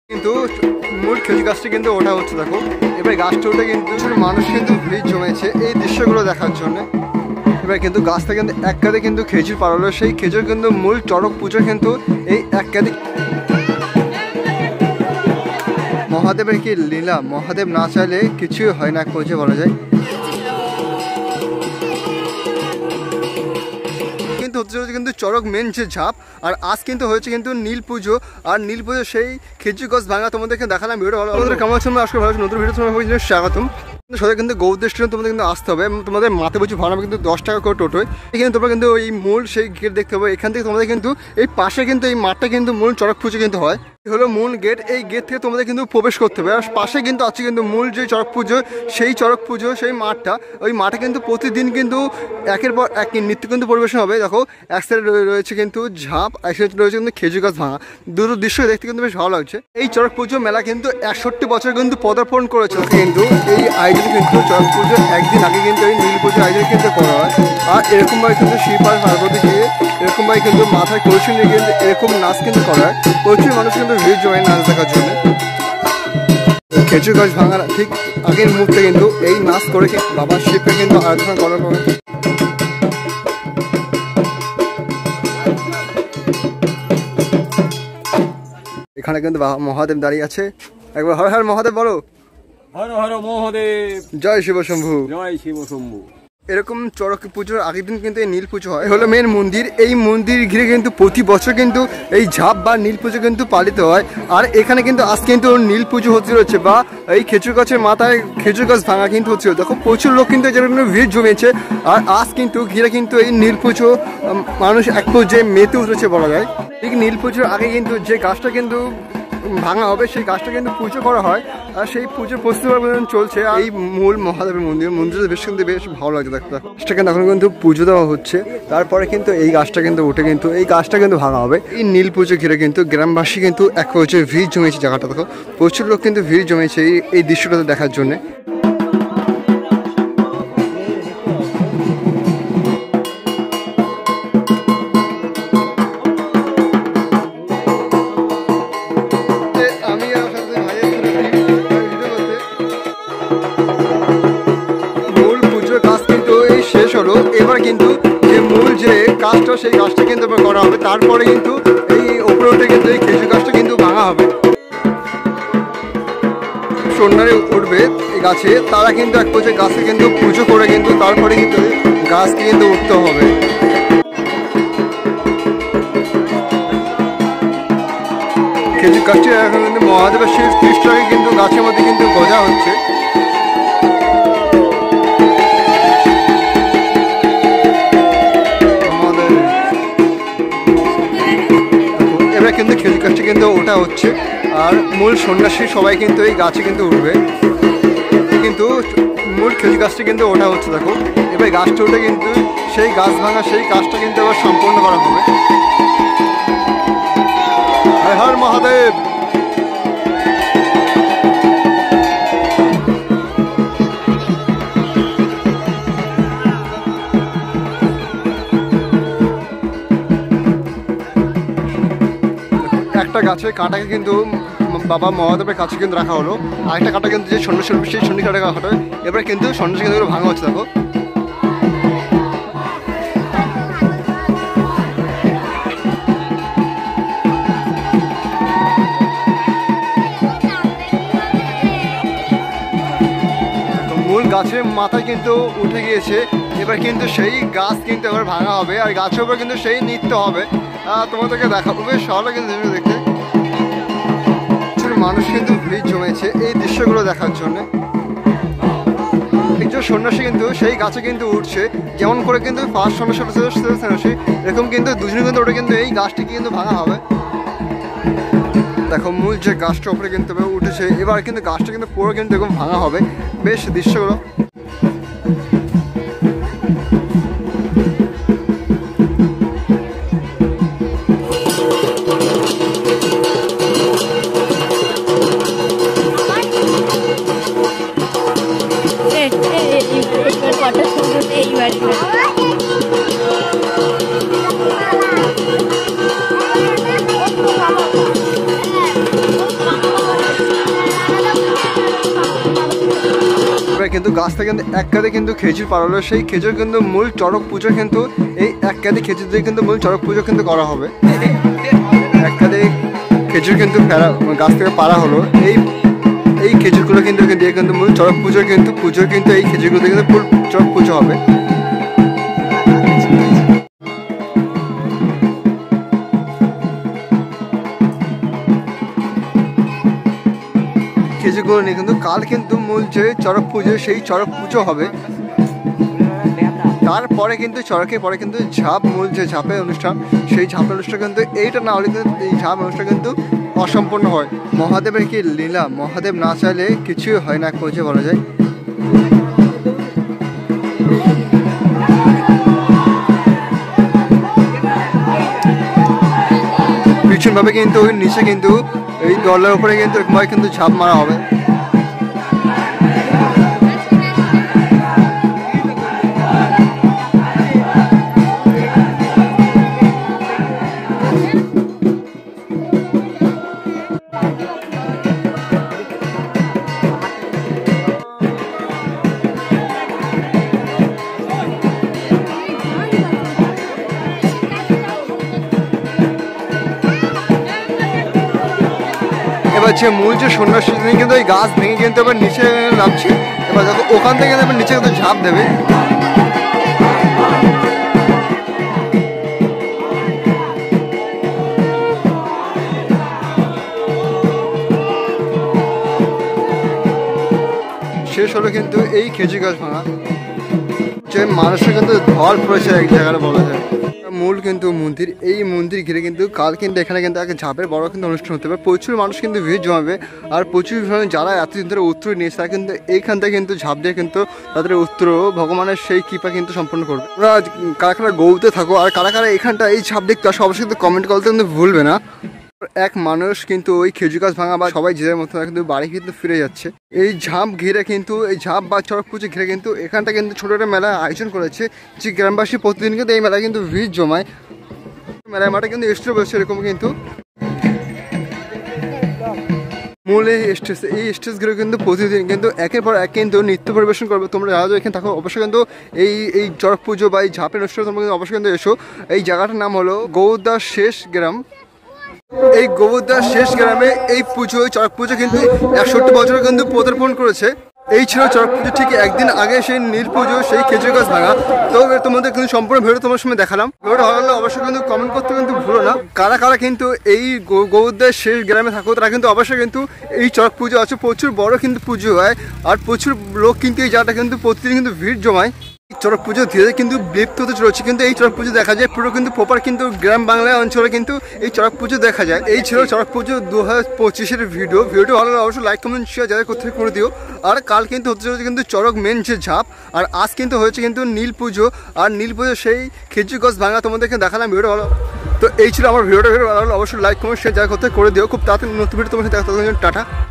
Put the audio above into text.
কিন্তু মূল খেজুর গাছটা কিন্তু ওঠা হচ্ছে। দেখো এবার গাছটা উঠে কিন্তু মানুষ কিন্তু ভিড় জমেছে এই দৃশ্যগুলো দেখার জন্য। এবার কিন্তু গাছটা কিন্তু এক কাঁধে কিন্তু খেজুর পাড়ালো, সেই খেজুর কিন্তু মূল চড়ক পুজো কিন্তু এই এক কাঁধে। মহাদেবের কি লীলা, মহাদেব না চাইলে কিছুই হয় না কোচে বলা যায়। কিন্তু হচ্ছে কিন্তু চড়ক মেন যে ঝাঁপ, আর আজ কিন্তু হয়েছে কিন্তু নীল পুজো। আর নীল পুজো সেই খেজুর গাছ ভাঙা তোমাদেরকে দেখালাম। ভিডিও ভালো কেমন আছে আজকে ভালো নতুন ভিডিও স্বাগতম। সবাই কিন্তু গৌদ্দেশ তোমাদের কিন্তু আসতে হবে, তোমাদের মাথা পিছু ভাড়া কিন্তু 10 টাকা করে টোটোয়। এখানে তোমরা কিন্তু এই মূল সেই গেট দেখতে পাবে। এখান থেকে তোমাদের কিন্তু এই পাশে কিন্তু এই মাঠটা কিন্তু মূল চড়ক পুজো কিন্তু হয়, হলো মূল গেট। এই গেট থেকে তোমাদের কিন্তু প্রবেশ করতে হবে। আর পাশে কিন্তু আছে কিন্তু মূল যে চড়ক পুজো, সেই চড়ক পুজো সেই মাঠটা, ওই মাঠে কিন্তু প্রতিদিন কিন্তু একের পর এক নৃত্য কিন্তু পরিবেশন হবে। দেখো এক সাইডে রয়েছে কিন্তু ঝাঁপ, এক সাইডে রয়েছে কিন্তু খেজুর গাছ ভাঙা। দুটো দৃশ্য দেখতে কিন্তু বেশ ভালো লাগছে। এই চড়ক পুজো মেলা কিন্তু 61 বছর কিন্তু পদার্পণ করেছে। কিন্তু এই আয়োজন কিন্তু চড়ক পুজো একদিন আগে কিন্তু এই নীল পুজোর আয়োজন কিন্তু করা হয়। আর এরকমভাবে কিন্তু শিব আর পার্বতী গিয়ে এরকমভাবে কিন্তু মাথায় কলসি নিয়ে কিন্তু এরকম নাচ কিন্তু করা হয়। প্রচুর মানুষ কিন্তু ভিড় জমায় নাচ দেখার জন্য। খেজুর গাছ ভাঙার ঠিক আগের মুহূর্তে কিন্তু এই নাচ করে বাবা শিবকে কিন্তু আরাধনা করার পরে এখানে কিন্তু মহাদেব দাঁড়িয়ে আছে। একবার হর হর মহাদেব বলো। হর হর মহাদেব। জয় শিব শম্ভু। জয় শিব শম্ভু। এরকম চড়ক পুজোর আগের দিন কিন্তু এই নীল পুজো হয়, হলো মেন মন্দির। এই মন্দির ঘিরে কিন্তু প্রতি বছর কিন্তু এই ঝাঁপ বা নীল পুজো কিন্তু পালিত হয়। আর এখানে কিন্তু আজ কিন্তু নীল পুজো হচ্ছে বা এই খেজুর গাছের মাথায় খেজুর গাছ ভাঙা কিন্তু হচ্ছে। দেখো প্রচুর লোক কিন্তু যেরকম ভিড় জমেছে। আর আজ কিন্তু ঘিরে কিন্তু এই নীল পুজো মানুষ এক পর্যায়ে মেতে উঠেছে বলা যায়। ঠিক নীল পুজোর আগে কিন্তু যে গাছটা কিন্তু ভাঙা হবে সেই গাছটা কিন্তু পুজো করা হয়। আর সেই পুজোর প্রস্তুতি চলছে। এই মূল মহাদেবের মন্দিরে বেশ কিন্তু বেশ ভালো লাগছে দেখতে। সেখানে এখন কিন্তু পুজো দেওয়া হচ্ছে, তারপরে কিন্তু এই গাছটা কিন্তু উঠে কিন্তু এই গাছটা কিন্তু ভাঙা হবে। এই নীল পুজো ঘিরে কিন্তু গ্রামবাসী কিন্তু এক পর্যায়ে ভিড় জমেছে জায়গাটা। দেখো প্রচুর লোক কিন্তু ভিড় জমেছে এই দৃশ্যটা দেখার জন্য। এবার কিন্তু যে মূল যে কাজটা সেই কাজটা কিন্তু করা হবে। তারপরে কিন্তু এই উপরে উঠে কিন্তু এই খেজুর গাছটা কিন্তু ভাঙা হবে। সন্ধ্যায় উঠবে এই গাছে, তারা কিন্তু এক পর্যায়ে গাছে কিন্তু পুজো করে কিন্তু তারপরে কিন্তু গাছকে কিন্তু উঠতে হবে। খেজুর গাছটি এখন কিন্তু মহাদেবের সেই খ্রিস্টাকে কিন্তু গাছের মধ্যে কিন্তু গজা হচ্ছে। কিন্তু খেজুর গাছটি কিন্তু ওঠা হচ্ছে। আর মূল সন্ন্যাসী সবাই কিন্তু এই গাছে কিন্তু উঠবে। কিন্তু মূল খেজুর গাছটি কিন্তু ওঠা হচ্ছে। দেখো এবার গাছটা উঠে কিন্তু সেই গাছ ভাঙা সেই কাজটা কিন্তু এবার সম্পূর্ণ করা হবে। হর হর মহাদেব। একটা গাছের কাঁটাকে কিন্তু বাবা মহাদেবের কাছে কিন্তু রাখা হলো। আরেকটা কাঁটা কিন্তু যে সন্ন্যাসী সেই সন্ন্যাসী কাঁটা রাখা হলো। এবার কিন্তু সন্ন্যাসী কিন্তু ভাঙা হচ্ছে। দেখো মূল গাছের মাথায় কিন্তু উঠে গিয়েছে। এবার কিন্তু সেই গাছ কিন্তু এবার ভাঙা হবে। আর গাছের উপর কিন্তু সেই নৃত্য হবে। তোমাদেরকে দেখাবো বেশ ভালো কিন্তু দেখতে। মানুষ কিন্তু ভিড় জমেছে এই দৃশ্যগুলো দেখার জন্য। একজন সন্ন্যাসী কিন্তু সেই গাছে কিন্তু উঠছে, যেমন করে কিন্তু ফার্স্ট সন্ন্যাসী এরকম কিন্তু দুজনে কিন্তু ওটা কিন্তু এই গাছটি কিন্তু ভাঙা হবে। দেখো মূল যে গাছটা উপরে কিন্তু উঠেছে, এবার কিন্তু গাছটা কিন্তু পুরো কিন্তু এরকম ভাঙা হবে। বেশ দৃশ্যগুলো কিন্তু গাছ থেকে কিন্তু এক কাঁধে কিন্তু খেজুর পাড়ালো, সেই খেজুর কিন্তু মূল চড়ক পুজো কিন্তু এই এক কাঁধে খেজুর দিয়ে কিন্তু মূল চড়ক পুজো কিন্তু করা হবে। এক কাঁধে খেজুর কিন্তু গাছ থেকে পাড়া হলো, এই খেজুরগুলো কিন্তু দিয়ে কিন্তু মূল চড়ক পুজোর কিন্তু এই খেজুরগুলো দিয়ে কিন্তু ফুল চড়ক পুজো হবে। খেজুরগুলো নিয়ে কিন্তু কাল কিন্তু মূল যে চড়ক পুজো সেই চড়ক পুজো হবে। তারপরে কিন্তু চড়কের পরে কিন্তু ঝাঁপ, মূল যে ঝাঁপের অনুষ্ঠান সেই ঝাঁপের অনুষ্ঠান কিন্তু এইটা না হলে কিন্তু এই ঝাঁপ অনুষ্ঠান কিন্তু অসম্পূর্ণ হয়। মহাদেবের কি লীলা, মহাদেব না চাইলে কিছুই হয় না কোচে বলা যায়। ভীষণভাবে কিন্তু ওই নিচে কিন্তু এই দলের উপরে কিন্তু ঝাঁপ মারা হবে। এবার যে মূল যে সন্ন্যাসী কিন্তু এই গাছ ভেঙে কিন্তু এবার নিচে নামছে। এবার দেখো ওখান থেকে এবার নিচে কিন্তু ঝাঁপ দেবে। শেষ হলো কিন্তু এই খেজুর গাছ ভাঙা, যে মানুষের কিন্তু ঢল পড়েছে এক জায়গায় বলা যায়। মূল কিন্তু মন্দির, এই মন্দির ঘিরে কিন্তু কাল কিন্তু এখানে কিন্তু এক ঝাঁপের বড় কিন্তু অনুষ্ঠান হতে পারে। প্রচুর মানুষ কিন্তু ভিড় জমাবে, আর প্রচুর যারা এতদিন ধরে উত্তর নিয়েছে তারা কিন্তু এইখান থেকে কিন্তু ঝাঁপ দিয়ে কিন্তু তাদের উত্তর ভগবানের সেই কৃপা কিন্তু সম্পন্ন করবে। তোমরা কারা কারা গৌতে থাকো আর কারা কারা এইখানটা এই ঝাঁপ দেখতে আসো অবশ্যই কিন্তু কমেন্ট করতে কিন্তু ভুলবে না। এক মানুষ কিন্তু ওই খেজুর গাছ ভাঙা বা সবাই যে যার মতো কিন্তু বাড়ি কিন্তু ফিরে যাচ্ছে। এই ঝাঁপ ঘিরে কিন্তু এই ঝাঁপ বা চড়ক পুজো ঘিরে কিন্তু এখানটা কিন্তু ছোট একটা মেলা আয়োজন করেছে, যে গ্রামবাসী প্রতিদিন কিন্তু এই মেলায় কিন্তু ভিড় জমায়। মেলায় মাঠে কিন্তু স্টেজ বসছে এরকম কিন্তু মূল এই স্টেজ ঘিরে কিন্তু প্রতিদিন কিন্তু একের পর এক কিন্তু নৃত্য পরিবেশন করবে। তোমরা যারা এখানে থাকো অবশ্যই কিন্তু এই চড়ক পুজো বা এই ঝাঁপের অনুষ্ঠানে তোমরা কিন্তু অবশ্যই কিন্তু এসো। এই জায়গাটার নাম হলো গৌদার শেষ গ্রাম। এই গোবরদার শেষ গ্রামে এই পুজো চড়ক পুজো কিন্তু 61 বছর কিন্তু পদার্পণ করেছে। এই ছিল চড়ক পুজো ঠিক একদিন আগে সেই নীল পুজো সেই খেজুর গাছ ভাঙা। তো তোমাদের কিন্তু সম্পূর্ণ ভিডিও তোমার সময় দেখালাম। ভিডিওটা ভালো লাগলে অবশ্যই কিন্তু কমেন্ট করতে কিন্তু ভুলো না। কারা কারা কিন্তু এই গোবরদার শেষ গ্রামে থাকো তারা কিন্তু অবশ্যই কিন্তু এই চড়ক পুজো আছে, প্রচুর বড় কিন্তু পুজো হয় আর প্রচুর লোক কিন্তু এই জায়গাটা কিন্তু প্রতিদিন কিন্তু ভিড় জমায়। চড়ক পুজো ধীরে কিন্তু বিলুপ্ত হতে চলেছে, কিন্তু এই চড়ক পুজো দেখা যায় পুরো কিন্তু প্রপার কিন্তু গ্রাম বাংলা অঞ্চলে কিন্তু এই চড়ক পুজো দেখা যায়। এই ছিল চড়ক পুজো 2025-এর ভিডিওটি ভালো লাগলে অবশ্যই লাইক কমেন্ট শেয়ার যাদের করতে করে দিও। আর কাল কিন্তু হতে চলেছে কিন্তু চড়ক মেন যে ঝাঁপ, আর আজ কিন্তু হয়েছে কিন্তু নীল পুজো। আর নীল পুজো সেই খেজুর গাছ ভাঙা তোমাদেরকে দেখালাম। ভিডিও ভালো তো এই ছিল আমার ভিডিওটা ভালো লাগলে অবশ্যই লাইক কমেন্ট শেয়ার যাদের করতে করে দিও। খুব তাড়াতাড়ি নতুন ভিডিও তোমার সাথে দেখা, টাটা।